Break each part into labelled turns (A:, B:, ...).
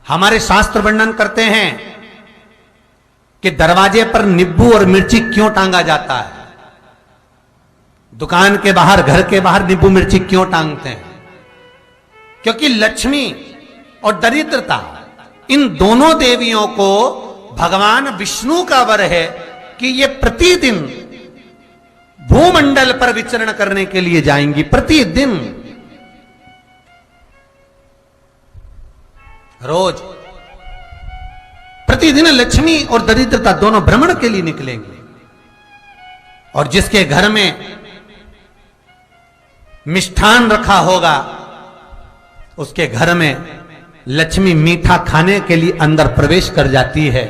A: हमारे शास्त्र वर्णन करते हैं कि दरवाजे पर नींबू और मिर्ची क्यों टांगा जाता है। दुकान के बाहर, घर के बाहर नींबू मिर्ची क्यों टांगते हैं? क्योंकि लक्ष्मी और दरिद्रता, इन दोनों देवियों को भगवान विष्णु का वर है कि ये प्रतिदिन भूमंडल पर विचरण करने के लिए जाएंगी। प्रतिदिन, रोज प्रतिदिन लक्ष्मी और दरिद्रता दोनों भ्रमण के लिए निकलेंगे। और जिसके घर में मिष्ठान रखा होगा, उसके घर में लक्ष्मी मीठा खाने के लिए अंदर प्रवेश कर जाती है।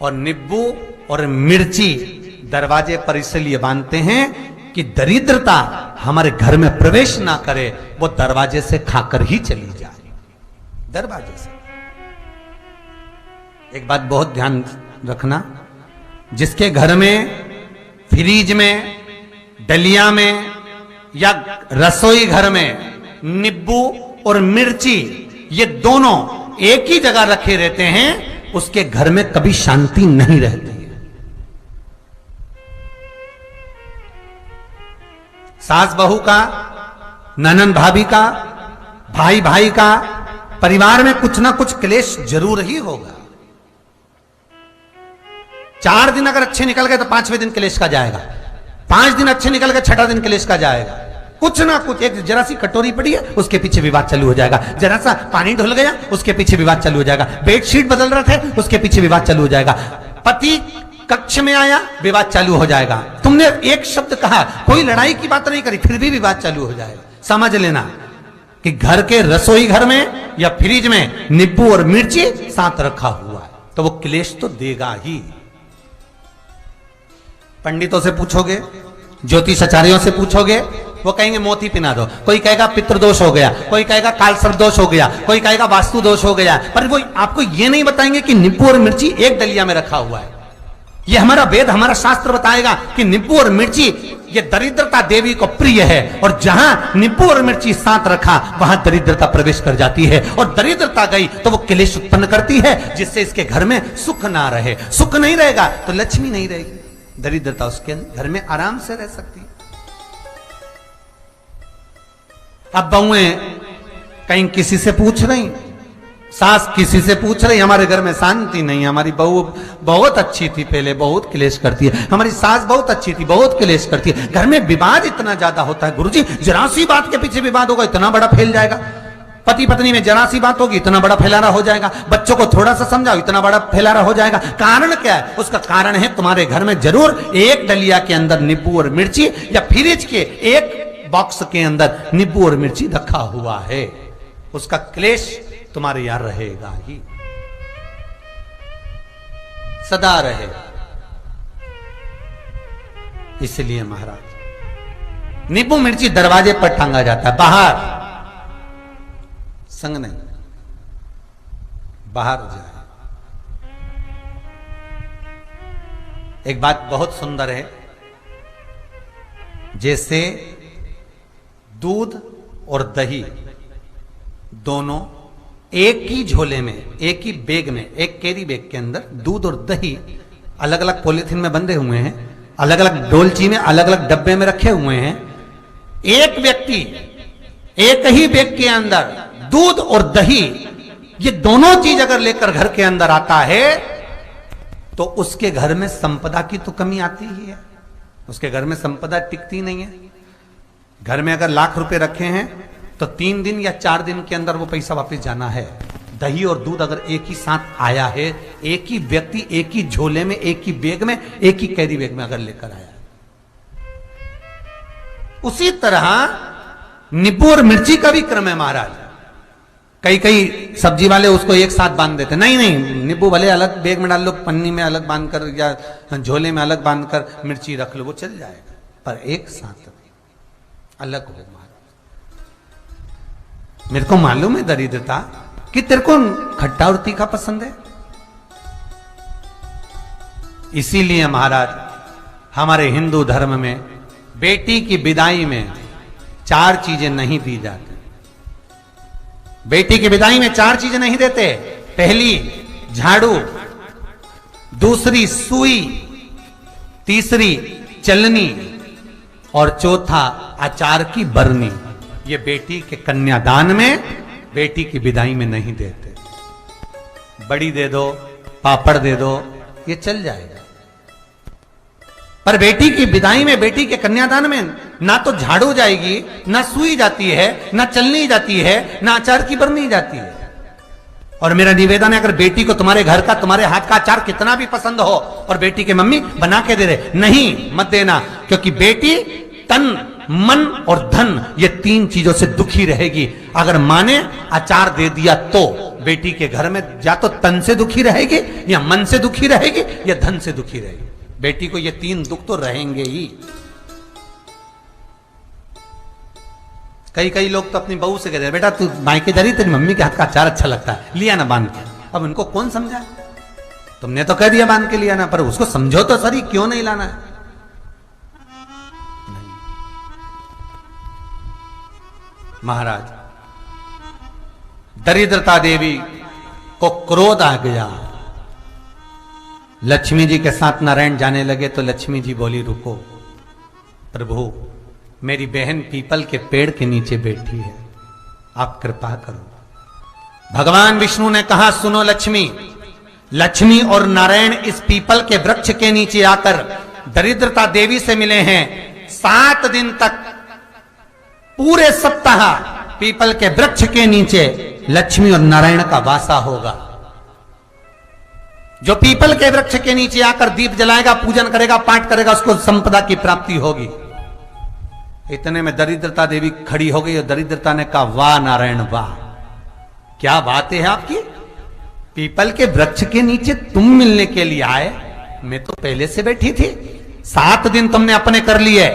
A: और नींबू और मिर्ची दरवाजे पर इसलिए बांधते हैं कि दरिद्रता हमारे घर में प्रवेश ना करे, वो दरवाजे से खाकर ही चली जाए। दरवाजे से। एक बात बहुत ध्यान रखना, जिसके घर में फ्रिज में, डलिया में या रसोई घर में नींबू और मिर्ची ये दोनों एक ही जगह रखे रहते हैं, उसके घर में कभी शांति नहीं रहती है। सास बहू का, ननंद भाभी का, भाई भाई का, परिवार में कुछ ना कुछ क्लेश जरूर ही होगा। 4 दिन अगर अच्छे निकल गए तो 5वें दिन क्लेश का जाएगा। 5 दिन अच्छे निकल गए, 6ठा दिन क्लेश का जाएगा। कुछ ना कुछ, एक जरा सी कटोरी पड़ी है उसके पीछे विवाद चालू हो जाएगा, जरा सा पानी ढुल गया उसके पीछे विवाद चालू हो जाएगा, बेडशीट बदल रहे थे उसके पीछे विवाद चालू हो जाएगा, पति कक्ष में आया विवाद चालू हो जाएगा, तुमने एक शब्द कहा, कोई लड़ाई की बात नहीं करी, फिर भी विवाद चालू हो जाएगा। समझ लेना कि घर के रसोई घर में या फ्रिज में नींबू और मिर्ची साथ रखा हुआ है तो वो क्लेश तो देगा ही। पंडितों से पूछोगे, ज्योतिषाचार्यों से पूछोगे, वो कहेंगे मोती पिना दो, कोई कहेगा पितृदोष हो गया, कोई कहेगा कालसर्प दोष हो गया, कोई कहेगा वास्तु दोष हो गया, पर वो आपको ये नहीं बताएंगे कि नींबू और मिर्ची एक डलिया में रखा हुआ है। ये हमारा वेद, हमारा शास्त्र बताएगा कि नींबू और मिर्ची ये दरिद्रता देवी को प्रिय है, और जहां नींबू और मिर्ची साथ रखा वहां दरिद्रता प्रवेश कर जाती है, और दरिद्रता गई तो वो क्लेश उत्पन्न करती है, जिससे इसके घर में सुख ना रहे। सुख नहीं रहेगा तो लक्ष्मी नहीं रहेगी, दरिद्रता उसके घर में आराम से रह सकती है। अब बहुएं कहीं किसी से पूछ रही, सास किसी से पूछ रही, हमारे घर में शांति नहीं, हमारी बहू बहुत अच्छी थी, पहले बहुत क्लेश करती है, हमारी सास बहुत अच्छी थी, बहुत क्लेश करती है, घर में विवाद इतना ज्यादा होता है गुरुजी, जरा सी बात के पीछे विवाद होगा इतना बड़ा फैल जाएगा, पति पत्नी में जरा सी बात होगी इतना बड़ा फैलाना हो जाएगा, बच्चों को थोड़ा सा समझाओ इतना बड़ा फैलाना हो जाएगा। कारण क्या है? उसका कारण है तुम्हारे घर में जरूर एक डलिया के अंदर नींबू और मिर्ची या फ्रिज के एक बॉक्स के अंदर नींबू और मिर्ची रखा हुआ है, उसका क्लेश तुम्हारे यहां रहेगा ही, सदा रहेगा। इसलिए महाराज नींबू मिर्ची दरवाजे पर टांगा जाता है, बाहर संग नहीं, बाहर जाए। एक बात बहुत सुंदर है, जैसे दूध और दही दोनों एक ही झोले में, एक ही बैग में, एक कैरी बैग के अंदर दूध और दही अलग अलग पॉलिथीन में बंधे हुए हैं, अलग अलग डोलची में, अलग अलग डब्बे में रखे हुए हैं। एक व्यक्ति एक ही बैग के अंदर दूध और दही ये दोनों चीज अगर लेकर घर के अंदर आता है तो उसके घर में संपदा की तो कमी आती ही है, उसके घर में संपदा टिकती नहीं है। घर में अगर लाख रुपए रखे हैं तो 3 दिन या 4 दिन के अंदर वो पैसा वापस जाना है। दही और दूध अगर एक ही साथ आया है, एक ही व्यक्ति एक ही झोले में, एक ही बैग में, एक ही कैरी बैग में अगर लेकर आया है, उसी तरह नींबू और मिर्ची का भी क्रम है महाराज। कई कई सब्जी वाले उसको एक साथ बांध देते, नहीं नहीं, नींबू भले अलग बैग में डाल लो, पन्नी में अलग बांध कर या झोले में अलग बांध कर मिर्ची रख लो, वो चल जाएगा, पर एक साथ अलग हो। मेरे को मालूम है दरिद्रता कि तेरे को खट्टा और तीखा पसंद है, इसीलिए महाराज हमारे हिंदू धर्म में बेटी की विदाई में 4 चीजें नहीं दी जाती। बेटी की विदाई में 4 चीजें नहीं देते। पहली झाड़ू, दूसरी सुई, तीसरी चलनी और चौथा अचार की बरनी। ये बेटी के कन्यादान में, बेटी की विदाई में नहीं देते। बड़ी दे दो, पापड़ दे दो, ये चल जाएगा, पर बेटी की विदाई में, बेटी के कन्यादान में ना तो झाड़ू जाएगी, ना सुई जाती है, ना चलनी जाती है, ना अचार की बरनी जाती है। और मेरा निवेदन है, अगर बेटी को तुम्हारे घर का, तुम्हारे हाथ का अचार कितना भी पसंद हो और बेटी के मम्मी बना के दे रहे, नहीं, मत देना, क्योंकि बेटी तन, मन और धन, ये 3 चीजों से दुखी रहेगी। अगर माँ ने अचार दे दिया तो बेटी के घर में या तो तन से दुखी रहेगी, या मन से दुखी रहेगी, या धन से दुखी रहेगी। बेटी को ये 3 दुख तो रहेंगे ही। कई लोग तो अपनी बहू से कहते हैं, बेटा तू मायके जा रही, तेरी मम्मी के हाथ का अचार अच्छा लगता है, लिया ना बांध के। अब उनको कौन समझाए? तुमने तो कह दिया बांध के लिया ना, पर उसको समझो तो सही, क्यों नहीं लाना है? महाराज, दरिद्रता देवी को क्रोध आ गया। लक्ष्मी जी के साथ नारायण जाने लगे तो लक्ष्मी जी बोली, रुको प्रभु, मेरी बहन पीपल के पेड़ के नीचे बैठी है, आप कृपा करो। भगवान विष्णु ने कहा, सुनो लक्ष्मी, लक्ष्मी और नारायण इस पीपल के वृक्ष के नीचे आकर दरिद्रता देवी से मिले हैं। 7 दिन तक, पूरे सप्ताह पीपल के वृक्ष के नीचे लक्ष्मी और नारायण का वासा होगा। जो पीपल के वृक्ष के नीचे आकर दीप जलाएगा, पूजन करेगा, पाठ करेगा, उसको संपदा की प्राप्ति होगी। इतने में दरिद्रता देवी खड़ी हो गई और दरिद्रता ने कहा, वाह नारायण वाह, क्या बात है आपकी, पीपल के वृक्ष के नीचे तुम मिलने के लिए आए, मैं तो पहले से बैठी थी। 7 दिन तुमने अपने कर लिए,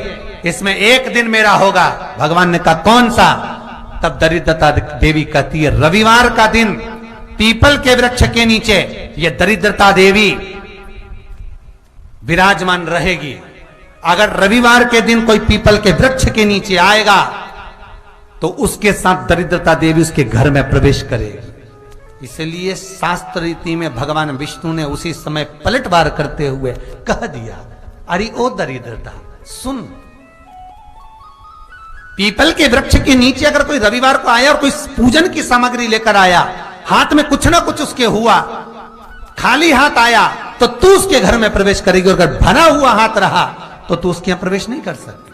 A: इसमें 1 दिन मेरा होगा। भगवान ने कहा, कौन सा? तब दरिद्रता देवी कहती है, रविवार का दिन पीपल के वृक्ष के नीचे ये दरिद्रता देवी विराजमान रहेगी। अगर रविवार के दिन कोई पीपल के वृक्ष के नीचे आएगा तो उसके साथ दरिद्रता देवी उसके घर में प्रवेश करेगी। इसलिए शास्त्र रीति में भगवान विष्णु ने उसी समय पलटवार करते हुए कह दिया, अरे ओ दरिद्रता सुन, पीपल के वृक्ष के नीचे अगर कोई रविवार को आया और कोई पूजन की सामग्री लेकर आया, हाथ में कुछ ना कुछ उसके हुआ, खाली हाथ आया, तो तू उसके घर में प्रवेश करेगी, और अगर भरा हुआ हाथ रहा तो तू उसके यहां प्रवेश नहीं कर सकती।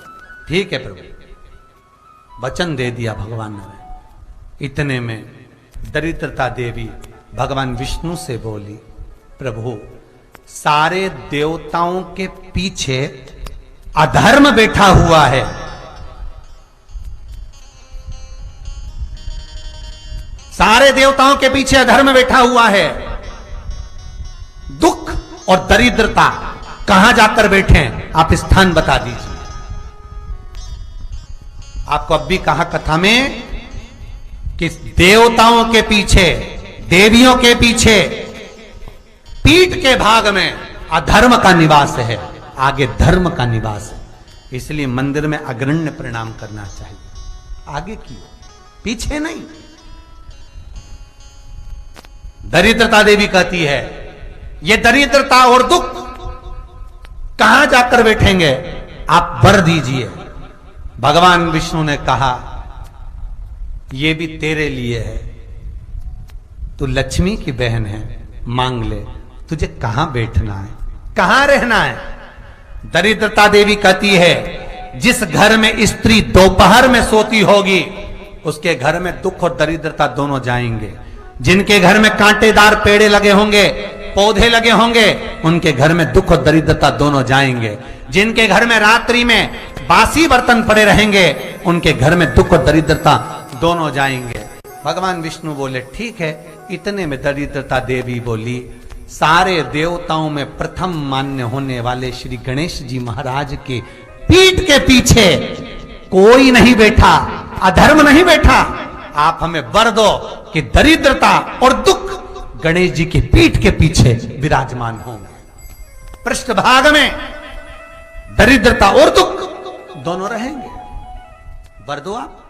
A: ठीक है प्रभु, वचन दे दिया भगवान ने। इतने में दरिद्रता देवी भगवान विष्णु से बोली, प्रभु, सारे देवताओं के पीछे अधर्म बैठा हुआ है, सारे देवताओं के पीछे अधर्म बैठा हुआ है, दुख और दरिद्रता कहां जाकर बैठे हैं, आप स्थान बता दीजिए। आपको अब भी कहा कथा में कि देवताओं के पीछे, देवियों के पीछे, पीठ के भाग में अधर्म का निवास है, आगे धर्म का निवास है। इसलिए मंदिर में अग्रण्य प्रणाम करना चाहिए, आगे की पीछे नहीं। दरिद्रता देवी कहती है, ये दरिद्रता और दुख कहां जाकर बैठेंगे, आप वर दीजिए। भगवान विष्णु ने कहा, ये भी तेरे लिए है, तू लक्ष्मी की बहन है, मांग ले, तुझे कहां बैठना है, कहां रहना है। दरिद्रता देवी कहती है, जिस घर में स्त्री दोपहर में सोती होगी उसके घर में दुख और दरिद्रता दोनों जाएंगे। जिनके घर में कांटेदार पेड़े लगे होंगे, पौधे लगे होंगे, उनके घर में दुख और दरिद्रता दोनों जाएंगे। जिनके घर में रात्रि में बासी बर्तन पड़े रहेंगे, उनके घर में दुख और दरिद्रता दोनों जाएंगे। भगवान विष्णु बोले, ठीक है। इतने में दरिद्रता देवी बोली, सारे देवताओं में प्रथम मान्य होने वाले श्री गणेश जी महाराज के पीठ के पीछे कोई नहीं बैठा, अधर्म नहीं बैठा। आप हमें वर दो कि दरिद्रता और दुख गणेश जी की पीठ के पीछे विराजमान होंगे, पृष्ठभाग में दरिद्रता और दुख दोनों रहेंगे। वर दो आप।